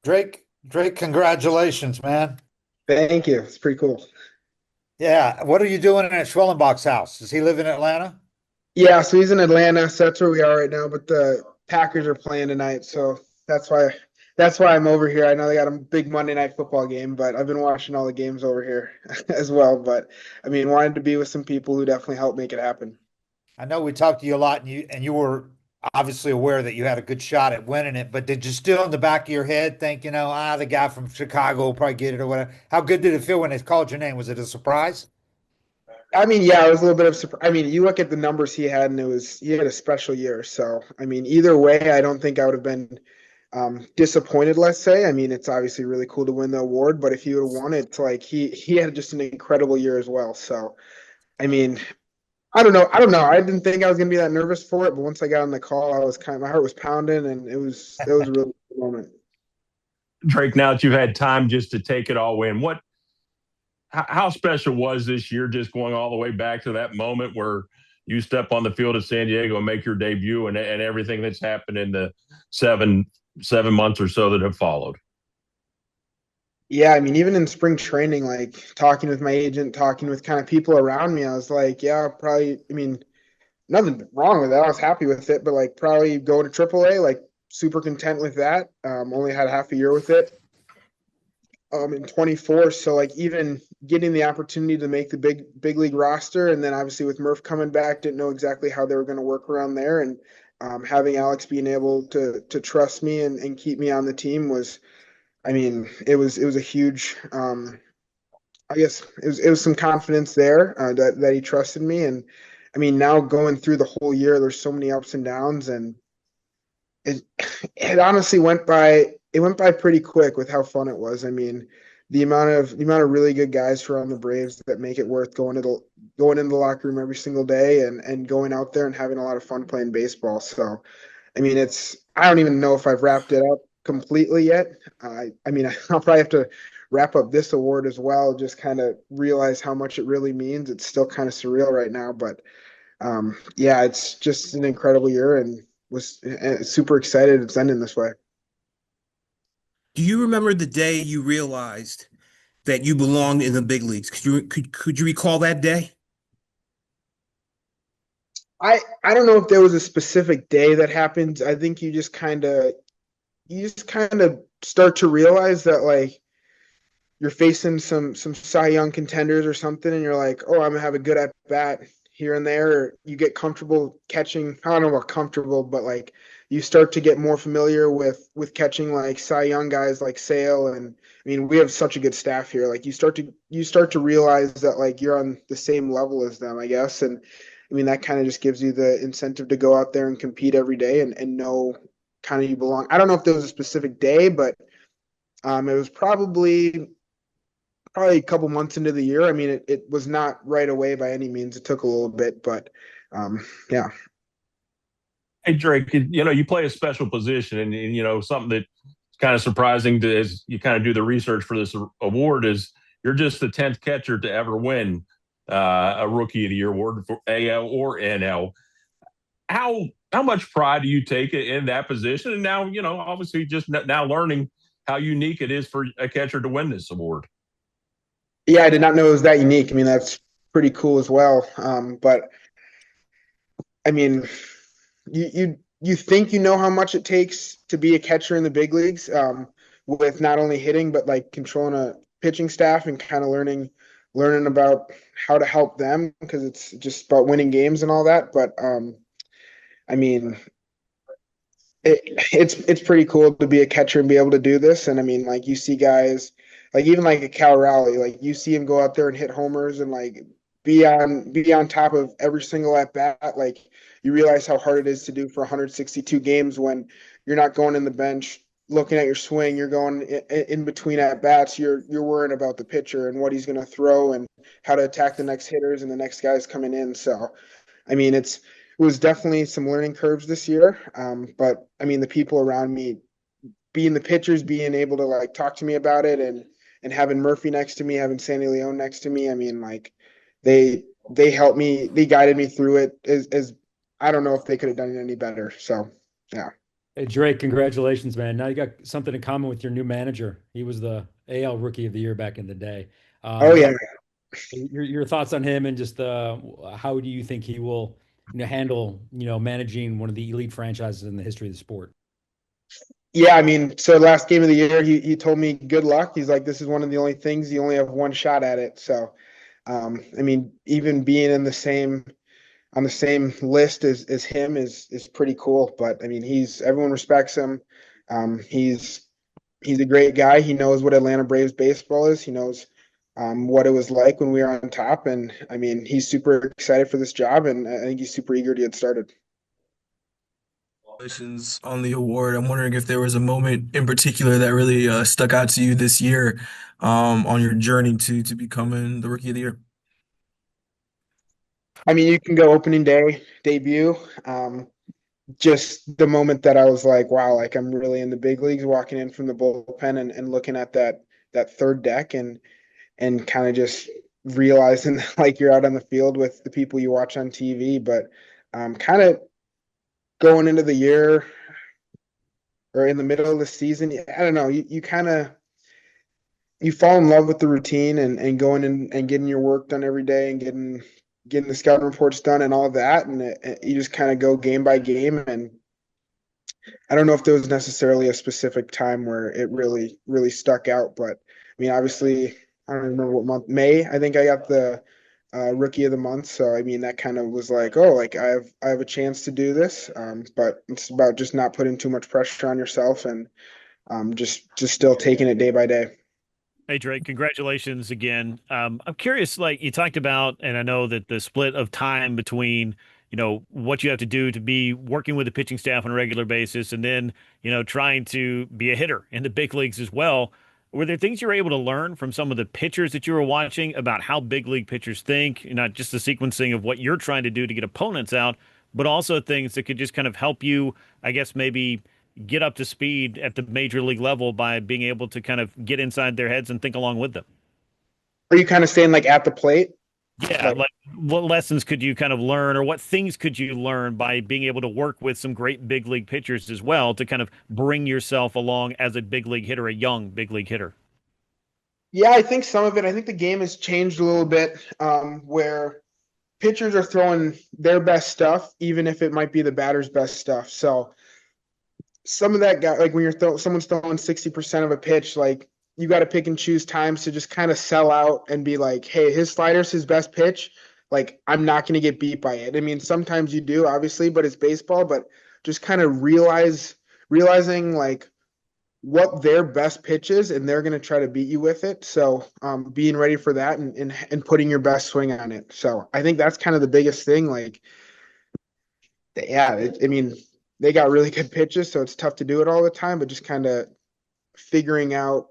Drake, congratulations, man. Thank you. It's pretty cool. Yeah, what are you doing at Schwellenbach's house? Does he live in Atlanta? Yeah, so he's in Atlanta, so that's where we are right now. But the Packers are playing tonight, so that's why that's why I'm over here. I know they got a big Monday night football game, but I've been watching all the games over here as well. But I mean, wanted to be with some people who definitely helped make it happen. I know we talked to you a lot, and you were obviously aware that you had a good shot at winning it, but did you still in the back of your head think, the guy from Chicago will probably get it or whatever? How good did it feel when they called your name? Was it a surprise? I mean, yeah, it was a little bit of surprise. I mean, you look at the numbers he had, and he had a special year. So I mean, either way, I don't think I would have been disappointed, let's say. I mean, it's obviously really cool to win the award, but if he would have won it, like he had just an incredible year as well. So, I mean, I don't know. I don't know. I didn't think I was gonna be that nervous for it, but once I got on the call, I was my heart was pounding, and it was a really good moment. Drake, now that you've had time just to take it all in, how special was this year just going all the way back to that moment where you step on the field at San Diego and make your debut and everything that's happened in the seven months or so that have followed? Yeah, I mean, even in spring training, like talking with my agent, talking with kind of people around me, I was like, yeah, probably. I mean, nothing wrong with that. I was happy with it, but like probably go to AAA, like super content with that. Only had half a year with it. In 24. So like even getting the opportunity to make the big league roster, and then obviously with Murph coming back, didn't know exactly how they were going to work around there, and having Alex being able to trust me and keep me on the team was, I mean, it was a huge. I guess it was some confidence there that he trusted me, and I mean now going through the whole year, there's so many ups and downs, and it it honestly went by pretty quick with how fun it was. I mean, the amount of really good guys who are on the Braves that make it worth going into the locker room every single day and going out there and having a lot of fun playing baseball. So, I mean, I don't even know if I've wrapped it up completely yet. I mean, I'll probably have to wrap up this award as well, just kind of realize how much it really means. It's still kind of surreal right now, but yeah, it's just an incredible year and was super excited it's ending this way. Do you remember the day you realized that you belonged in the big leagues? Could you recall that day? I don't know if there was a specific day that happened. I think you just kind of start to realize that like you're facing some Cy Young contenders or something, and you're like, oh, I'm gonna have a good at bat here and there. Or you get comfortable catching. I don't know about comfortable, but like you start to get more familiar with catching like Cy Young guys like Sale, and I mean we have such a good staff here. Like you start to realize that like you're on the same level as them, I guess, and I mean that kind of just gives you the incentive to go out there and compete every day and know kind of you belong. I don't know if there was a specific day, but it was probably a couple months into the year. I mean, it was not right away by any means. It took a little bit, but yeah. Hey, Drake, you play a special position, and something that's kind of surprising as you kind of do the research for this award is you're just the 10th catcher to ever win a Rookie of the Year award for AL or NL. How much pride do you take in that position? And now, obviously, just now learning how unique it is for a catcher to win this award. Yeah, I did not know it was that unique. I mean, that's pretty cool as well. But I mean, you think you know how much it takes to be a catcher in the big leagues, with not only hitting but like controlling a pitching staff and kind of learning about how to help them because it's just about winning games and all that. But I mean, it's pretty cool to be a catcher and be able to do this. And I mean, like you see guys like even like a Cal Raleigh, like you see him go out there and hit homers and like be on top of every single at bat. Like you realize how hard it is to do for 162 games when you're not going in the bench looking at your swing. You're going in between at bats. You're worrying about the pitcher and what he's going to throw and how to attack the next hitters and the next guys coming in. So I mean, it was definitely some learning curves this year. But I mean, the people around me, being the pitchers, being able to like talk to me about it, and having Murphy next to me, having Sandy Leone next to me. I mean, like they helped me, they guided me through it. As I don't know if they could have done it any better. So yeah. Hey, Drake, congratulations, man. Now you got something in common with your new manager. He was the AL Rookie of the Year back in the day. Oh yeah. Your thoughts on him and just how do you think he will, handle, managing one of the elite franchises in the history of the sport? Yeah, I mean, so last game of the year, he told me good luck. He's like, this is one of the only things you only have one shot at it. So, I mean, even being in the same on the same list as him is pretty cool. But I mean, he's everyone respects him. He's a great guy. He knows what Atlanta Braves baseball is. He knows what it was like when we were on top. And I mean, he's super excited for this job, and I think he's super eager to get started. Congratulations on the award. I'm wondering if there was a moment in particular that really stuck out to you this year, on your journey to becoming the Rookie of the Year. I mean, you can go opening day, debut. Just the moment that I was like, wow, like I'm really in the big leagues, walking in from the bullpen and looking at that third deck and kind of just realizing like you're out on the field with the people you watch on TV. But kind of going into the year or in the middle of the season, I don't know, you kind of you fall in love with the routine and going in and getting your work done every day and getting the scouting reports done and all of that, and you just kind of go game by game. And I don't know if there was necessarily a specific time where it really stuck out, but I mean, obviously, I don't remember what month, May, I think I got the rookie of the month. So I mean, that kind of was like, oh, like I have a chance to do this. But it's about just not putting too much pressure on yourself and just still taking it day by day. Hey Drake, congratulations again. I'm curious, like you talked about, and I know that the split of time between, what you have to do to be working with the pitching staff on a regular basis and then, trying to be a hitter in the big leagues as well. Were there things you were able to learn from some of the pitchers that you were watching about how big league pitchers think, not just the sequencing of what you're trying to do to get opponents out, but also things that could just kind of help you, I guess, maybe get up to speed at the major league level by being able to kind of get inside their heads and think along with them? Are you kind of saying like at the plate? Yeah, Like, like what lessons could you kind of learn or what things could you learn by being able to work with some great big league pitchers as well to kind of bring yourself along as a big league hitter, a young big league hitter? yeah, I think some of it, I think the game has changed a little bit, where pitchers are throwing their best stuff, even if it might be the batter's best stuff. So some of that guy, like when someone's throwing 60% of a pitch, like you got to pick and choose times to just kind of sell out and be like, hey, his slider's his best pitch. Like, I'm not going to get beat by it. I mean, sometimes you do, obviously, but it's baseball. But just kind of realizing like what their best pitch is, and they're going to try to beat you with it. So being ready for that and putting your best swing on it. So I think that's kind of the biggest thing. Like, yeah, I mean, they got really good pitches, so it's tough to do it all the time, but just kind of figuring out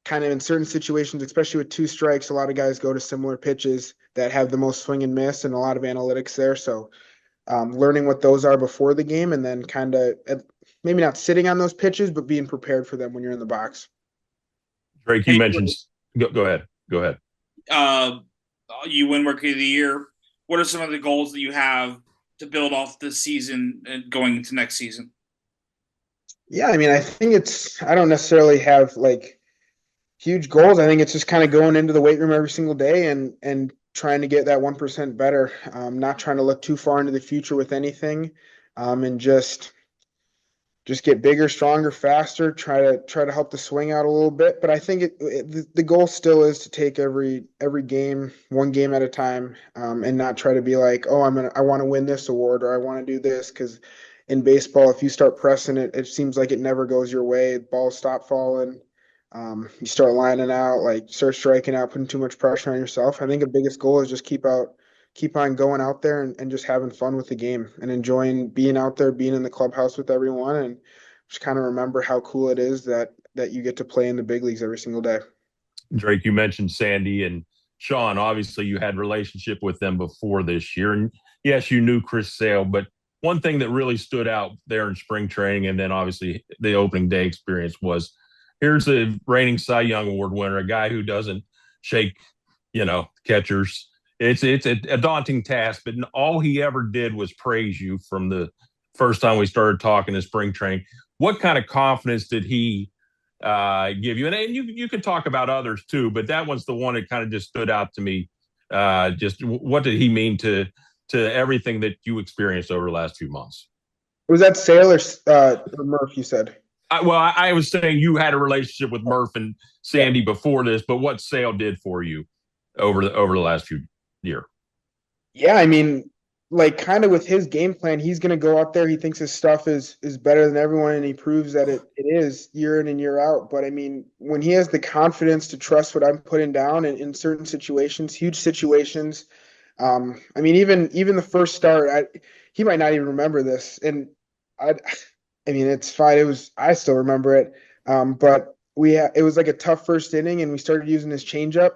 kind of in certain situations, especially with two strikes, a lot of guys go to similar pitches that have the most swing and miss and a lot of analytics there. So learning what those are before the game and then kind of maybe not sitting on those pitches, but being prepared for them when you're in the box. Drake, you mentioned. Go ahead. Go ahead. Uh, you win Rookie of the Year. What are some of the goals that you have to build off this season and going into next season? Yeah, I mean, I don't necessarily have like huge goals. I think it's just kind of going into the weight room every single day and trying to get that 1% better. Not trying to look too far into the future with anything, and just get bigger, stronger, faster. Try to help the swing out a little bit. But I think the goal still is to take every game one game at a time, and not try to be like, oh, I want to win this award or I want to do this, because in baseball, if you start pressing it, it seems like it never goes your way. Balls stop falling. You start lining out, like start striking out, putting too much pressure on yourself. I think the biggest goal is just keep on going out there and just having fun with the game and enjoying being out there, being in the clubhouse with everyone, and just kind of remember how cool it is that you get to play in the big leagues every single day. Drake, you mentioned Sandy and Sean. Obviously, you had relationship with them before this year, and yes, you knew Chris Sale. But one thing that really stood out there in spring training, and then obviously the opening day experience, was here's a reigning Cy Young Award winner, a guy who doesn't shake, catchers. It's a daunting task, but all he ever did was praise you from first time we started talking in spring training. What kind of confidence did he give you? And you can talk about others too, but that one's the one that kind of just stood out to me. Just what did he mean to everything that you experienced over the last few months? Was that Sale or Murph, you said? I was saying you had a relationship with Murph and Sandy before this, but what Sale did for you over the last few year? Yeah, I mean, like kind of with his game plan, he's going to go out there. He thinks his stuff is better than everyone, and he proves that it is year in and year out. But I mean, when he has the confidence to trust what I'm putting down in certain situations, huge situations, I mean, even the first start, he might not even remember this, and I, I mean, it's fine. I still remember it, but it was like a tough first inning, and we started using his changeup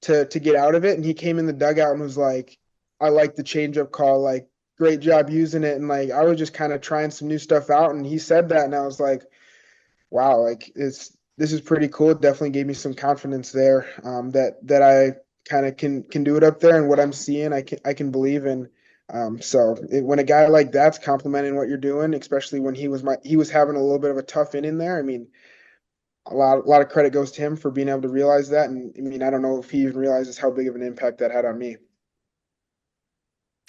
to get out of it, and he came in the dugout and was like, "I like the changeup call, like great job using it," and like I was just kind of trying some new stuff out, and he said that, and I was like, "Wow, like this is pretty cool." It definitely gave me some confidence there, that I kind of can do it up there, and what I'm seeing, I can believe in. When a guy like that's complimenting what you're doing, especially when he was having a little bit of a tough inning there, I mean, a lot of credit goes to him for being able to realize that. And I mean, I don't know if he even realizes how big of an impact that had on me.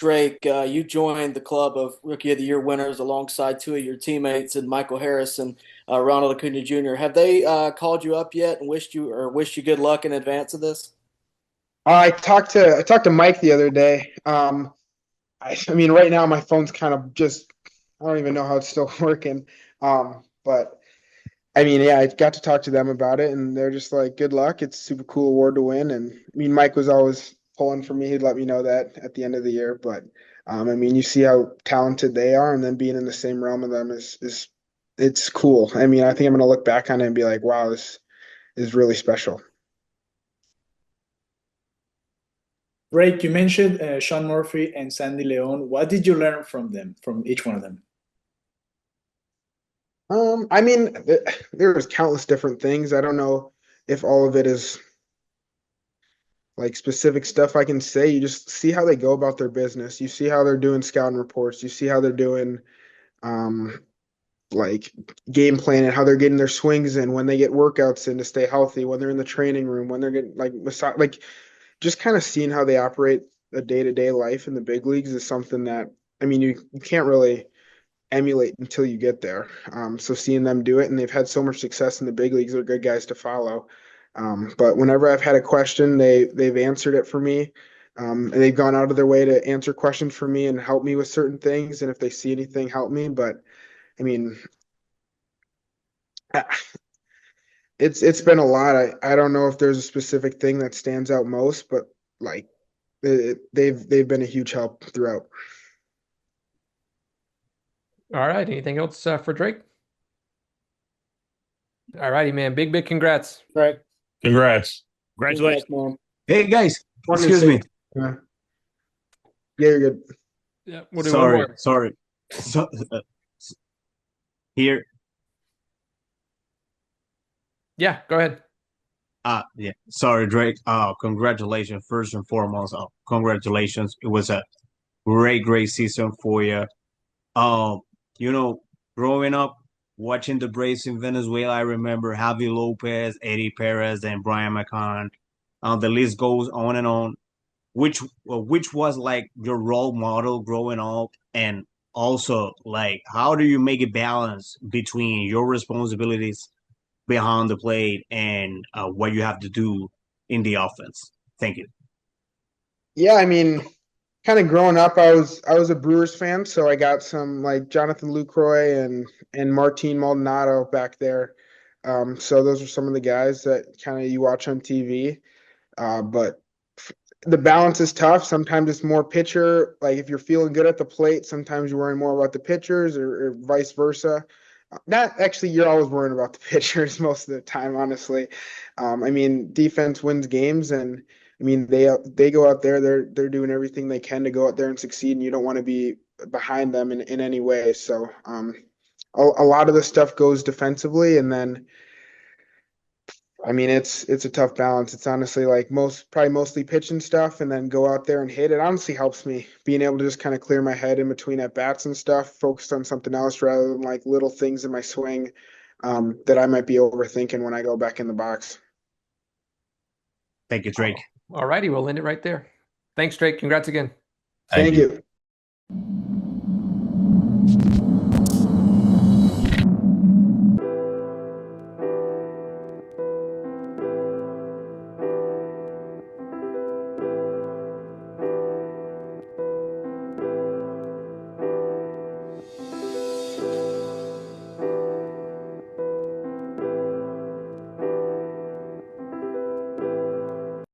Drake, you joined the club of Rookie of the Year winners alongside two of your teammates and Michael Harris and Ronald Acuna Jr. Have they called you up yet and wished you good luck in advance of this? I talked to Mike the other day. I mean, right now my phone's kind of just, I don't even know how it's still working. But I mean, yeah, I got to talk to them about it, and they're just like, good luck. It's a super cool award to win. And I mean, Mike was always pulling for me. He'd let me know that at the end of the year. But I mean, you see how talented they are, and then being in the same realm of them is it's cool. I mean, I think I'm gonna look back on it and be like, wow, this is really special. Drake, you mentioned Sean Murphy and Sandy Leon. What did you learn from them, from each one of them? I mean, there's countless different things. I don't know if all of it is like specific stuff I can say. You just see how they go about their business. You see how they're doing scouting reports. You see how they're doing um like game planning, how they're getting their swings in, when they get workouts in to stay healthy, when they're in the training room, when they're getting like massage, like just kind of seeing how they operate a day-to-day life in the big leagues is something that I mean you can't really emulate until you get there. So seeing them do it, and they've had so much success in the big leagues, they're good guys to follow. But whenever I've had a question, they've answered it for me. And they've gone out of their way to answer questions for me and help me with certain things. And if they see anything, help me. But I mean, it's been a lot. I don't know if there's a specific thing that stands out most, but like they've been a huge help throughout. All right. Anything else for Drake? All righty, man. Big congrats. Right. Congrats. Congratulations. Man. Hey guys, Wanted to excuse say- me. Yeah, you're good. Yeah, we'll do one Sorry, more. sorry. So, here, Yeah, go ahead. yeah. Sorry, Drake. Congratulations first and foremost. Congratulations. It was a great season for you. Um, you know, growing up watching the Braves in Venezuela, I remember Javi Lopez, Eddie Perez, and Brian McCann. The list goes on and on. Which was like your role model growing up, and also like how do you make a balance between your responsibilities behind the plate and what you have to do in the offense? Thank you. Yeah, I mean, kind of growing up, I was a Brewers fan, so I got some like Jonathan Lucroy and Martin Maldonado back there. So those are some of the guys that kind of you watch on TV. But the balance is tough. Sometimes it's more pitcher. Like if you're feeling good at the plate, sometimes you're worrying more about the pitchers or vice versa. Not actually, you're always worrying about the pitchers most of the time, honestly. I mean, defense wins games, and I mean they go out there, they're doing everything they can to go out there and succeed, and you don't want to be behind them in any way. So a lot of the stuff goes defensively, and then I mean, it's a tough balance. It's honestly like probably mostly pitching stuff and then go out there and hit. It honestly helps me being able to just kind of clear my head in between at bats and stuff, focused on something else rather than like little things in my swing that I might be overthinking when I go back in the box. Thank you, Drake. All righty, we'll end it right there. Thanks, Drake. Congrats again. Thank you.